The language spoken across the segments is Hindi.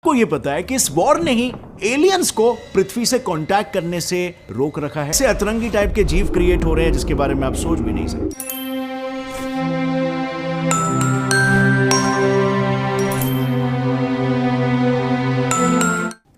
को ये पता है कि इस वॉर ने ही एलियंस को पृथ्वी से कांटेक्ट करने से रोक रखा है। ऐसे अतरंगी टाइप के जीव क्रिएट हो रहे हैं जिसके बारे में आप सोच भी नहीं सकते।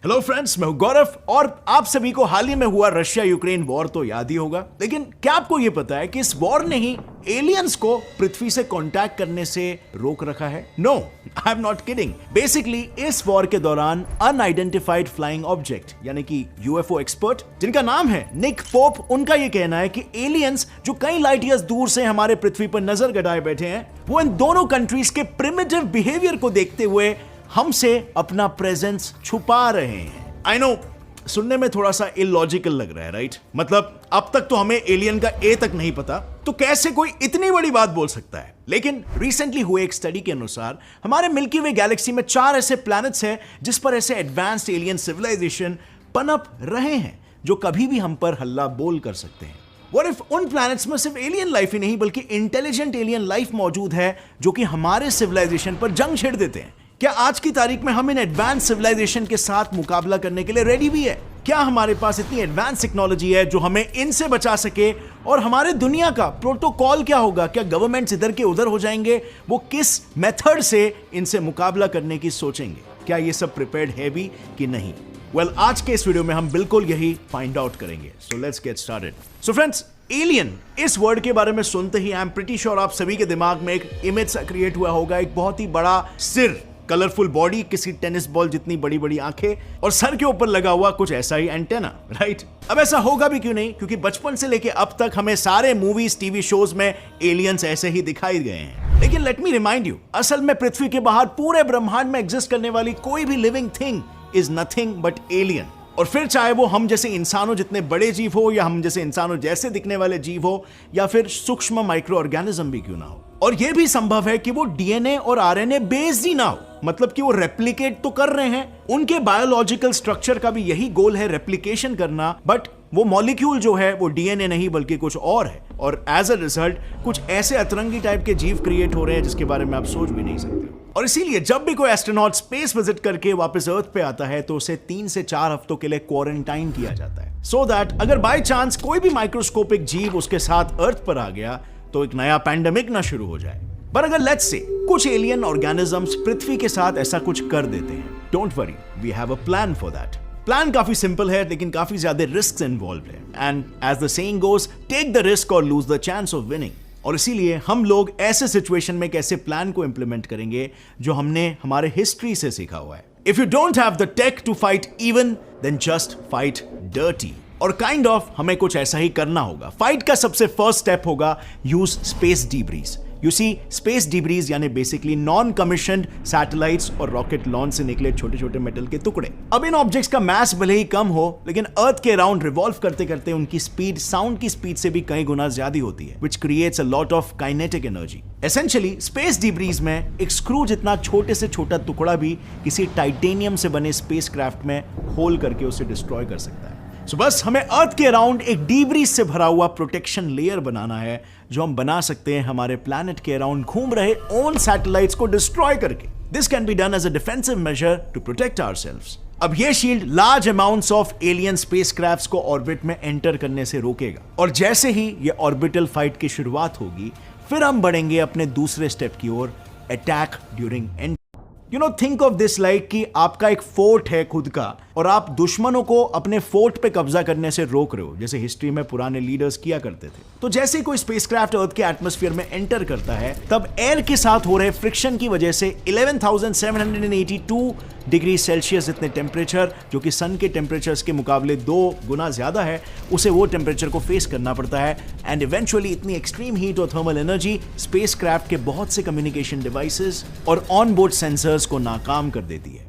हेलो फ्रेंड्स, मैं हूं गौरव और आप सभी को हाल ही में हुआ रशिया यूक्रेन वॉर तो याद ही होगा। लेकिन क्या आपको यह पता है कि इस वॉर ने ही एलियंस को पृथ्वी से कांटेक्ट करने से रोक रखा है? No, I am not kidding. Basically इस वॉर के दौरान अनआइडेंटिफाइड फ्लाइंग ऑब्जेक्ट यानी कि यूएफओ एक्सपर्ट जिनका नाम है निक पोप, उनका यह कहना है कि एलियंस जो कई लाइट ईयर्स दूर से हमारे पृथ्वी पर नजर गड़ाए बैठे हैं, वो इन दोनों कंट्रीज के प्रिमिटिव बिहेवियर को देखते हुए हमसे अपना प्रेजेंस छुपा रहे हैं। आई नो, सुनने में थोड़ा सा इलॉजिकल लग रहा है, राइट? मतलब अब तक तो हमें एलियन का ए तक नहीं पता, तो कैसे कोई इतनी बड़ी बात बोल सकता है? लेकिन रिसेंटली हुए एक स्टडी के अनुसार हमारे मिल्की वे गैलेक्सी में 4 ऐसे प्लैनेट्स हैं जिस पर ऐसे एडवांस्ड एलियन सिविलाइजेशन पनप रहे हैं जो कभी भी हम पर हल्ला बोल कर सकते हैं। What if उन प्लैनेट्स में सिर्फ एलियन लाइफ ही नहीं बल्कि इंटेलिजेंट एलियन लाइफ मौजूद है जो कि हमारे सिविलाइजेशन पर जंग छेड़ देते हैं? क्या आज की तारीख में हम इन एडवांस सिविलाइजेशन के साथ मुकाबला करने के लिए रेडी भी है? क्या हमारे पास इतनी एडवांस टेक्नोलॉजी है जो हमें इनसे बचा सके? और हमारे दुनिया का प्रोटोकॉल क्या होगा? क्या गवर्नमेंट्स इधर के उधर हो जाएंगे? वो किस मेथड से इनसे मुकाबला करने की सोचेंगे? क्या ये सब प्रिपेयर्ड है भी कि नहीं? वेल, आज के इस वीडियो में हम बिल्कुल यही फाइंड आउट करेंगे। So let's get started. So friends, alien इस वर्ड के बारे में सुनते ही आई एम प्रीटी श्योर आप सभी के दिमाग में एक इमेज सा क्रिएट हुआ होगा। एक बहुत ही बड़ा सिर, कलरफुल बॉडी, किसी टेनिस बॉल जितनी बड़ी बड़ी आंखें और सर के ऊपर लगा हुआ कुछ ऐसा ही एंटेना, राइट? अब ऐसा होगा भी क्यों नहीं, क्योंकि बचपन से लेके अब तक हमें सारे मूवीज, टीवी शोज में एलियंस ऐसे ही दिखाई गए हैं। लेकिन लेट मी रिमाइंड यू, असल में पृथ्वी के बाहर पूरे ब्रह्मांड में एग्जिस्ट करने वाली कोई भी living thing is nothing but alien. और फिर चाहे वो हम जैसे इंसानों जितने बड़े जीव हो, या हम जैसे इंसानों जैसे दिखने वाले जीव हो, या फिर सूक्ष्म माइक्रो ऑर्गेनिज्म भी क्यों ना हो। और यह भी संभव है कि वो डीएनए और आरएनए बेस्ड ही ना हो, मतलब कि वो रेप्लिकेट तो कर रहे हैं, उनके बायोलॉजिकल स्ट्रक्चर का भी यही गोल है, रेप्लिकेशन करना, बट वो मॉलिक्यूल जो है वो डीएनए नहीं बल्कि कुछ और है। और एज अ रिजल्ट कुछ ऐसे अतरंगी टाइप के जीव क्रिएट हो रहे हैं जिसके बारे में आप सोच भी नहीं सकते। और इसीलिए जब भी कोई एस्ट्रोनॉट स्पेस विजिट करके वापस अर्थ पे आता है तो उसे 3 से 4 हफ्तों के लिए क्वारंटाइन किया जाता है, सो दैट अगर बाय चांस कोई भी माइक्रोस्कोपिक जीव उसके साथ अर्थ पर आ गया तो एक नया पैंडेमिक ना शुरू हो जाए। पर अगर लेट्स से कुछ एलियन ऑर्गेनिजम्स पृथ्वी के साथ ऐसा कुछ कर देते हैं, don't worry, we have a plan for that. Plan काफी सिंपल है लेकिन काफी ज्यादा रिस्क इन्वॉल्व है, and as the saying goes, take the risk और lose the chance of winning. और इसीलिए हम लोग ऐसे सिचुएशन में कैसे प्लान को इंप्लीमेंट करेंगे जो हमने हमारे हिस्ट्री से सीखा हुआ है। If you don't have the tech to fight even, then just fight dirty. और काइंड ऑफ हमें कुछ ऐसा ही करना होगा। फाइट का सबसे फर्स्ट स्टेप होगा use space debris. You see, space debris यानी बेसिकली नॉन कमीशन्ड सैटेलाइट्स और रॉकेट लॉन्च से निकले छोटे छोटे मेटल के टुकड़े। अब इन ऑब्जेक्ट्स का मास भले ही कम हो, लेकिन अर्थ के अराउंड रिवॉल्व करते करते उनकी स्पीड साउंड की स्पीड से भी कई गुना ज्यादा होती है, which creates a lot of kinetic energy. Essentially space debris में एक स्क्रू जितना छोटे से छोटा टुकड़ा भी किसी टाइटेनियम से बने स्पेसक्राफ्ट में होल करके उसे डिस्ट्रॉय कर सकता है। So, बस हमें अर्थ के अराउंड एक डीब्रीज से भरा हुआ प्रोटेक्शन लेयर बनाना है जो हम बना सकते हैं हमारे प्लैनेट के अराउंड घूम रहे ओन सैटेलाइट्स को डिस्ट्रॉय करके। This can be done as a defensive measure to protect ourselves. अब ये shield large amounts of alien spacecrafts को ऑर्बिट में एंटर करने से रोकेगा। और जैसे ही ये ऑर्बिटल फाइट की शुरुआत होगी, फिर हम बढ़ेंगे अपने दूसरे स्टेप की ओर, attack during entry. You know, think of this like कि आपका एक फोर्ट है खुद का और आप दुश्मनों को अपने फोर्ट पे कब्जा करने से रोक रहे हो, जैसे हिस्ट्री में पुराने लीडर्स किया करते थे। तो जैसे कोई स्पेसक्राफ्ट अर्थ के एटमॉस्फेयर में एंटर करता है, तब एयर के साथ हो रहे फ्रिक्शन की वजह से 11,782 डिग्री सेल्सियस जितने टेम्परेचर, जो कि सन के टेम्परेचर्स के मुकाबले 2 गुना ज्यादा है, उसे वो टेम्परेचर को फेस करना पड़ता है। एंड इवेंचुअली इतनी एक्सट्रीम हीट और थर्मल एनर्जी स्पेसक्राफ्ट के बहुत से कम्युनिकेशन डिवाइसेस और ऑन बोर्ड सेंसर्स को नाकाम कर देती है।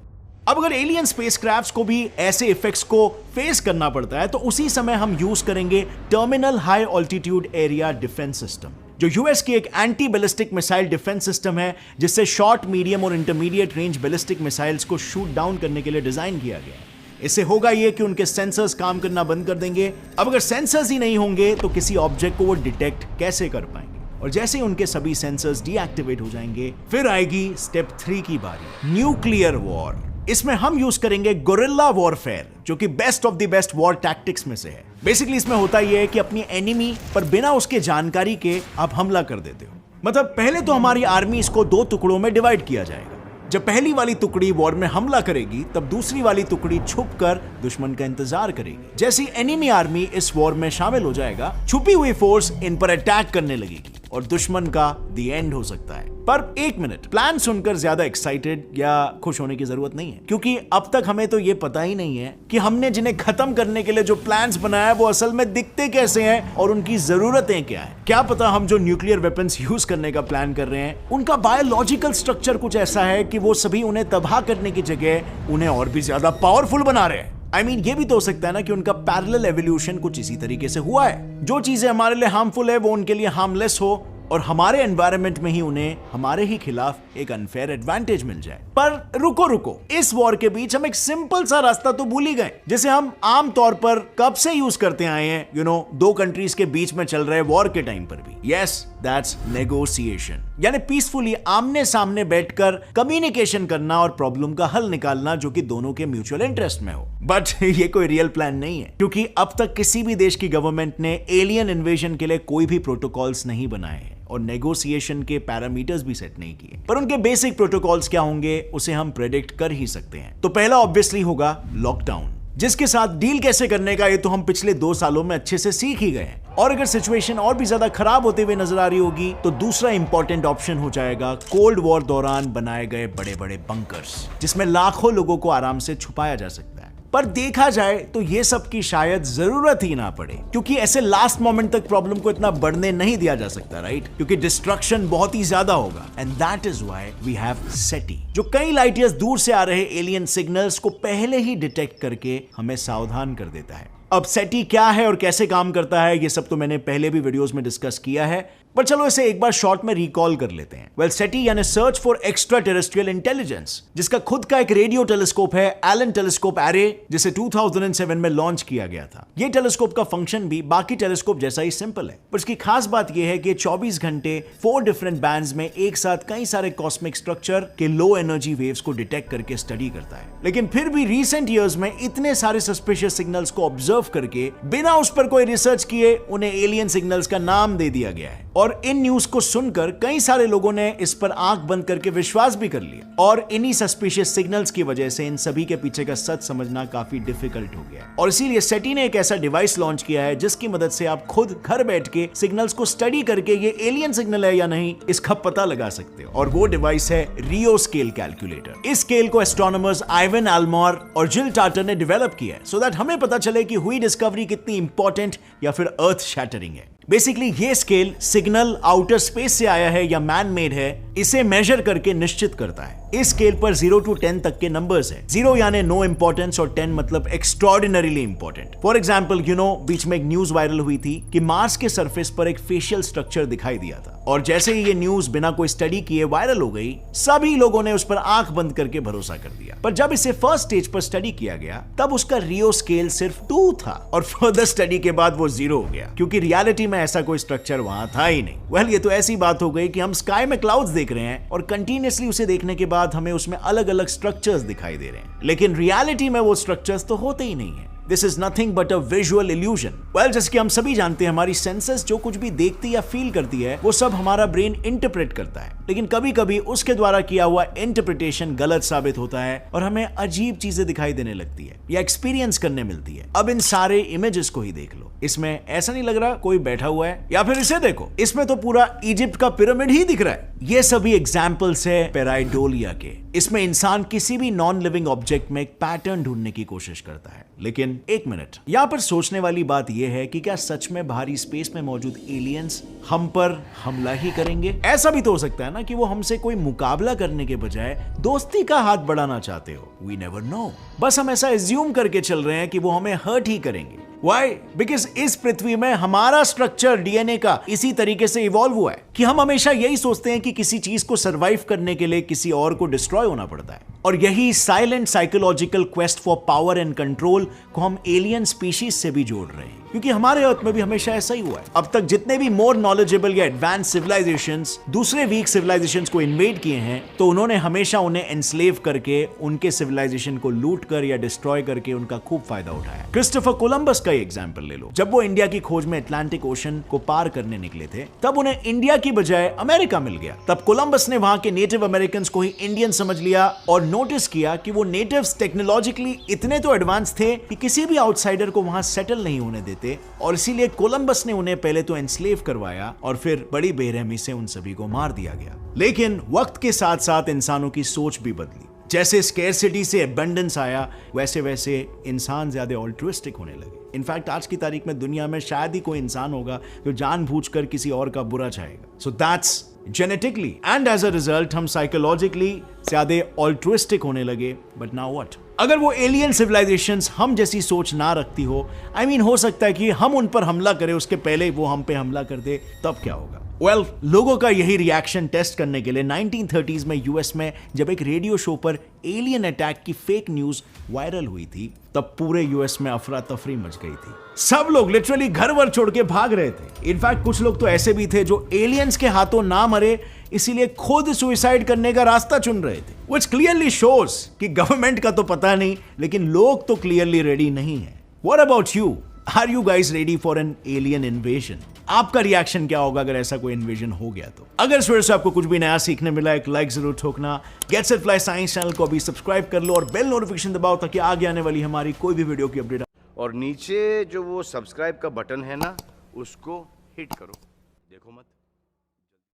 अब अगर एलियन स्पेसक्राफ्ट्स को भी ऐसे इफेक्ट्स को फेस करना पड़ता है, तो उसी समय हम यूज करेंगे terminal high altitude area defence system, जो यूएस की एक anti ballistic missile defence system है, जिससे शॉर्ट, मीडियम और इंटरमीडिएट रेंज बैलिस्टिक मिसाइल्स को शूट डाउन करने के लिए डिजाइन किया गया है। इससे होगा यह कि उनके सेंसर्स काम करना बंद कर देंगे। अब अगर सेंसर्स ही नहीं होंगे तो किसी ऑब्जेक्ट को वो डिटेक्ट कैसे कर पाएंगे? और जैसे ही उनके सभी सेंसर्स डीएक्टिवेट हो जाएंगे, फिर आएगी स्टेप 3 की बारी, न्यूक्लियर वॉर। इसमें हम यूज करेंगे गोरिल्ला वॉरफेयर, जो कि best of the best war tactics में से है। बेसिकली इसमें होता यह है कि अपनी एनिमी पर बिना उसके जानकारी के आप हमला कर देते हो। मतलब पहले तो हमारी आर्मी इसको 2 टुकड़ों में डिवाइड किया जाएगा। जब पहली वाली टुकड़ी वॉर में हमला करेगी तब दूसरी वाली टुकड़ी छुपकर दुश्मन का इंतजार करेगी। जैसी एनिमी आर्मी इस वॉर में शामिल हो जाएगा, छुपी हुई फोर्स इन पर अटैक करने लगेगी और दुश्मन का द एंड हो सकता है। पर एक मिनट, प्लान सुनकर ज्यादा एक्साइटेड या खुश होने की जरूरत नहीं है, क्योंकि अब तक हमें तो ये पता ही नहीं है कि हमने जिन्हें खत्म करने के लिए जो प्लान्स बनाया वो असल में दिखते कैसे हैं और उनकी जरूरतें क्या है। क्या पता हम जो न्यूक्लियर वेपन्स यूज करने का प्लान कर रहे हैं उनका बायोलॉजिकल स्ट्रक्चर कुछ ऐसा है कि वो सभी उन्हें तबाह करने की जगह उन्हें और भी ज्यादा पावरफुल बना रहे हैं। I mean, ये भी तो हो सकता है ना कि उनका पैरेलल एवोल्यूशन कुछ इसी तरीके से हुआ है। जो चीजें हमारे लिए हार्मफुल है वो उनके लिए हार्मलेस हो और हमारे एनवायरनमेंट में ही उन्हें हमारे ही खिलाफ एक अनफेयर एडवांटेज मिल जाए। पर रुको, इस वॉर के बीच हम एक सिंपल सा रास्ता तो भूल ही गए, जिसे हम आम तौर पर कब से यूज करते आए हैं, 2 कंट्रीज के बीच में चल रहे वॉर के टाइम पर भी। यस, दैट्स नेगोशिएशन, यानी पीसफुली आमने सामने बैठकर कम्युनिकेशन करना और प्रॉब्लम का हल निकालना जो कि दोनों के म्यूचुअल इंटरेस्ट में हो। बट ये कोई रियल प्लान नहीं है, क्योंकि अब तक किसी भी देश की गवर्नमेंट ने एलियन इन्वेजन के लिए कोई भी प्रोटोकॉल्स नहीं बनाए हैं और नेगोशिएशन के पैरामीटर्स भी सेट नहीं किए। पर उनके बेसिक प्रोटोकॉल्स क्या होंगे उसे हम प्रेडिक्ट कर ही सकते हैं। तो पहला ऑब्वियसली होगा लॉकडाउन, जिसके साथ डील कैसे करने का ये तो हम पिछले 2 सालों में अच्छे से सीख ही गए हैं। और अगर सिचुएशन और भी ज्यादा खराब होते हुए नजर आ रही होगी तो दूसरा इंपॉर्टेंट ऑप्शन हो जाएगा कोल्ड वॉर दौरान बनाए गए बड़े बड़े बंकर्स, जिसमें लाखों लोगों को आराम से छुपाया जा सकता है। पर देखा जाए तो ये सब की शायद जरूरत ही ना पड़े, क्योंकि ऐसे लास्ट मोमेंट तक प्रॉब्लम को इतना बढ़ने नहीं दिया जा सकता, राइट? क्योंकि डिस्ट्रक्शन बहुत ही ज्यादा होगा। And that is why we have Sethi, जो कई लाइट ईयर्स दूर से आ रहे एलियन सिग्नल्स को पहले ही डिटेक्ट करके हमें सावधान कर देता है। अब सेटी क्या है और कैसे काम करता है ये सब तो मैंने पहले भी वीडियोस में डिस्कस किया है, पर चलो इसे एक बार शॉर्ट में रिकॉल कर लेते हैं। वेल, सेटी यानी search for extra terrestrial intelligence, जिसका खुद का एक रेडियो टेलीस्कोप है, एलन टेलीस्कोप एरे, जिसे 2007 में लॉन्च किया गया था। ये टेलीस्कोप का फंक्शन भी बाकी टेलीस्कोप जैसा ही सिंपल है, पर इसकी खास बात यह है कि 24 घंटे 4 डिफरेंट बैंड्स में एक साथ कई सारे कॉस्मिक स्ट्रक्चर के लो एनर्जी वेव्स को डिटेक्ट करके स्टडी करता है। लेकिन फिर भी रिसेंट ईयर्स में इतने सारे सस्पिशियस सिग्नल्स को ऑब्जर्व करके बिना उस पर कोई रिसर्च किए उन्हें एलियन सिग्नल्स का नाम दे दिया गया है। और इन न्यूज को सुनकर कई सारे लोगों ने इस पर आंख बंद करके विश्वास भी कर लिया, और इन्हीं सस्पिशियस सिग्नल्स की वजह से इन सभी के पीछे का सच समझना काफी डिफिकल्ट हो गया। और इसीलिए सेटी ने एक ऐसा डिवाइस लॉन्च किया है जिसकी मदद से आप खुद घर बैठ के सिग्नल्स को स्टडी करके ये एलियन सिग्नल है या नहीं इसका पता लगा सकते हो। और वो डिवाइस है रियो स्केल कैलकुलेटर। इस स्केल को एस्ट्रोनॉमर्स आइवन एल्मोर और जिल टार्टर ने डेवलप किया है, सो दैट हमें पता चले कि हुई डिस्कवरी कितनी इंपॉर्टेंट या फिर अर्थ शैटरिंग है। बेसिकली ये स्केल सिग्नल आउटर स्पेस से आया है या मैन मेड है, इसे मेजर करके निश्चित करता है। इस स्केल पर 0 to 10 तक के नंबर्स है। 0 यानी नो इंपॉर्टेंस और 10 मतलब एक्स्ट्रॉर्डिनरीली इंपॉर्टेंट। फॉर एग्जांपल, बीच में एक न्यूज वायरल हुई थी कि मार्स के सरफेस पर एक फेशियल स्ट्रक्चर दिखाई दिया था, और जैसे ही ये न्यूज बिना कोई स्टडी किए वायरल हो गई, सभी लोगों ने उस पर आंख बंद करके भरोसा कर दिया। पर जब इसे फर्स्ट स्टेज पर स्टडी किया गया तब उसका रियो स्केल सिर्फ 2 था, और फर्दर स्टडी के बाद वो 0 हो गया, क्योंकि रियलिटी में ऐसा कोई स्ट्रक्चर वहां था ही नहीं। वेल, ये तो ऐसी बात हो गई कि हम स्काई में क्लाउड्स देख रहे हैं और कंटिन्यूअसली उसे देखने के बाद हमें उसमें अलग अलग स्ट्रक्चर्स दिखाई दे रहे हैं, लेकिन रियलिटी में वो स्ट्रक्चर्स तो होते ही नहीं है। This is nothing but a visual illusion. Well, जैसे कि हम सभी जानते हैं, हमारी सेंसेस जो कुछ भी देखती या फील करती है वो सब हमारा ब्रेन इंटरप्रेट करता है, लेकिन कभी कभी उसके द्वारा किया हुआ इंटरप्रिटेशन गलत साबित होता है और हमें अजीब चीजें दिखाई देने लगती है या एक्सपीरियंस करने मिलती है। अब इन सारे इमेजेस को ही देख लो, इसमें ऐसा नहीं लग रहा कोई बैठा हुआ है, या फिर इसे देखो, इसमें तो पूरा इजिप्ट का पिरामिड ही दिख रहा है। ये सभी एग्जाम्पल्स है पेराइडोलिया के। इसमें इंसान किसी भी नॉन लिविंग ऑब्जेक्ट में एक पैटर्न ढूंढने की कोशिश करता है। लेकिन एक मिनट, यहां पर सोचने वाली बात यह है कि क्या सच में बाहरी स्पेस में मौजूद एलियंस हम पर हमला ही करेंगे? ऐसा भी तो हो सकता है ना कि वो हमसे कोई मुकाबला करने के बजाय दोस्ती का हाथ बढ़ाना चाहते हो। वी नेवर नो, बस हम ऐसा एज्यूम करके चल रहे हैं कि वो हमें हर्ट ही करेंगे। Why? Because इस पृथ्वी में हमारा स्ट्रक्चर डीएनए का इसी तरीके से इवॉल्व हुआ है कि हम हमेशा यही सोचते हैं कि किसी चीज को सरवाइव करने के लिए किसी और को डिस्ट्रॉय होना पड़ता है। और यही silent psychological quest for power and control को हम एलियन स्पीशीज से भी जोड़ रहे हैं। क्योंकि हमारे अर्थ में भी हमेशा ऐसा ही हुआ है। अब तक जितने भी मोर नॉलेजेबल या एडवांस सिविलाइजेशंस दूसरे वीक सिविलाइजेशंस को इन्वेड किए हैं, तो उन्होंने हमेशा उन्हें एनस्लेव करके उनके सिविलाइजेशन को लूट कर या डिस्ट्रॉय करके उनका खूब फायदा उठाया। क्रिस्टोफर कोलंबस का एग्जाम्पल ले लो। जब वो इंडिया की खोज में अटलांटिक ओशन को पार करने निकले थे, तब उन्हें इंडिया की बजाय अमेरिका मिल गया। तब कोलंबस ने वहां के नेटिव अमेरिकन को ही इंडियन समझ लिया और नोटिस किया कि वो नेटिव्स टेक्नोलॉजिकली इतने तो एडवांस थे कि किसी भी आउटसाइडर को वहां सेटल नहीं होने देते, और इसीलिए कोलंबस ने उन्हें पहले तो एनस्लेव करवाया और फिर बड़ी बेरहमी से उन सभी को मार दिया गया। लेकिन वक्त के साथ साथ इंसानों की सोच भी बदली। जैसे स्केर्सिटी से एबंडेंस आया, वैसे वैसे इंसान ज्यादा ऑल्ट्रुइस्टिक होने लगे। इनफैक्ट आज की तारीख में दुनिया में शायद ही कोई इंसान होगा जो जानबूझकर किसी और का बुरा चाहेगा। So that's genetically and as a result हम साइकोलॉजिकली ज्यादा ऑल्ट्रुइस्टिक होने लगे। But now what? अगर वो एलियन सिविलाइजेशंस हम जैसी सोच ना रखती हो, हो सकता है कि हम उन पर हमला करें उसके पहले वो हम पे हमला कर दे, तब क्या होगा? लोगों का यही रिएक्शन टेस्ट करने के लिए 1930s में यूएस में जब एक रेडियो शो पर एलियन अटैक की फेक न्यूज वायरल हुई थी, तब पूरे यूएस में अफरा तफरी मच गई थी। सब लोग लिटरली घर वर छोड़ के भाग रहे थे। इनफैक्ट कुछ लोग तो ऐसे भी थे जो एलियंस के हाथों ना मरे इसीलिए खुद सुसाइड करने का रास्ता चुन रहे थे। व्हिच क्लियरली शोज कि गवर्नमेंट का तो पता नहीं, लेकिन लोग तो क्लियरली रेडी नहीं है। What about you? Are you guys ready for an alien invasion? आपका रिएक्शन क्या होगा अगर ऐसा कोई इन्वेजन हो गया तो? अगर इस वीडियो से आपको कुछ भी नया सीखने मिला, एक लाइक जरूर ठोकना। Get set fly science channel को अभी सब्सक्राइब कर लो और बेल नोटिफिकेशन दबाओ ताकि आगे आने वाली हमारी कोई भी वीडियो की अपडेट। और नीचे जो वो सब्सक्राइब का बटन है ना, उसको हिट करो। देखो मत।